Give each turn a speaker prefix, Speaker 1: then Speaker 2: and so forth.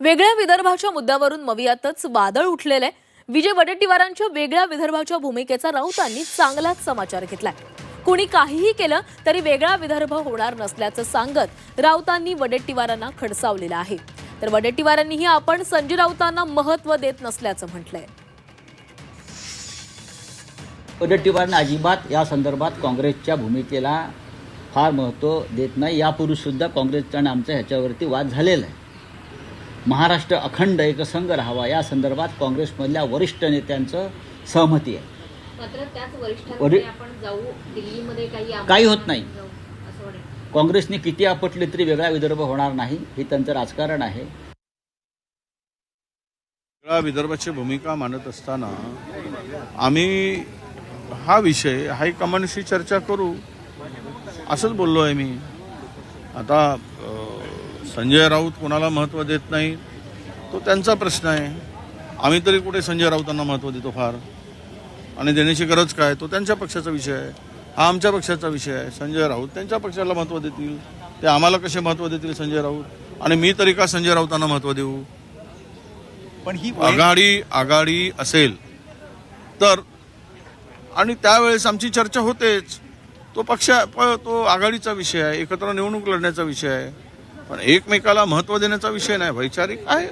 Speaker 1: वेगळ्या विदर्भाच्या मुद्द्यावरून मवियातच वादळ उठलेले विजय वडेट्टीवारांच्या वेगळ्या विदर्भाच्या भूमिकेचा राऊतांनी चांगलाच समाचार घेतलाय। कुणी काहीही केलं तरी वेगळा विदर्भ होणार नसल्याचं सांगत राऊतांनी वडेट्टीवारांना खडसावलेलं आहे। तर वडेट्टीवारांनीही आपण संजय राऊतांना महत्त्व देत नसल्याचं म्हटलंय।
Speaker 2: वडेट्टीवारांना अजिबात या संदर्भात काँग्रेसच्या भूमिकेला फार महत्त्व देत नाही। यापूर्वी सुद्धा काँग्रेसचा आणि आमचा ह्याच्यावरती वाद झालेला आहे। महाराष्ट्र अखंड एकसंघ राहावा या संदर्भात काँग्रेसमधल्या वरिष्ठ नेत्यांचं सहमती आहे।
Speaker 3: मात्र त्याच वरिष्ठांकडे आपण जाऊ दिल्लीमध्ये
Speaker 2: काही होत नाही। काँग्रेसने किती आपटले तरी वेगळा विदर्भ होणार नाही, हे त्यांचं राजकारण आहे।
Speaker 4: वेगळ्या विदर्भाची भूमिका मांडत असताना आम्ही हा विषय हायकमांडशी चर्चा करू असंच बोललो आहे मी। आता संजय राऊत कोणाला महत्त्व देत नाही तो त्यांचा प्रश्न आहे। आम्ही तरी कुठे संजय राऊतांना महत्त्व देतो फार, आणि देण्याची गरज काय, तो त्यांच्या पक्षाचा विषय आहे, हा आमच्या पक्षाचा विषय आहे। संजय राऊत त्यांच्या पक्षाला महत्त्व देतील, ते आम्हाला कसे महत्त्व देतील संजय राऊत, आणि मी तरी का संजय राऊतांना महत्त्व देऊ। पण ही आघाडी असेल तर, आणि त्यावेळेस आमची चर्चा होतेच। तो आघाडीचा विषय आहे, एकत्र निवडणूक लढण्याचा विषय आहे, पण एकमेकाला महत्त्व देण्याचा विषय नाही, वैचारिक आहे।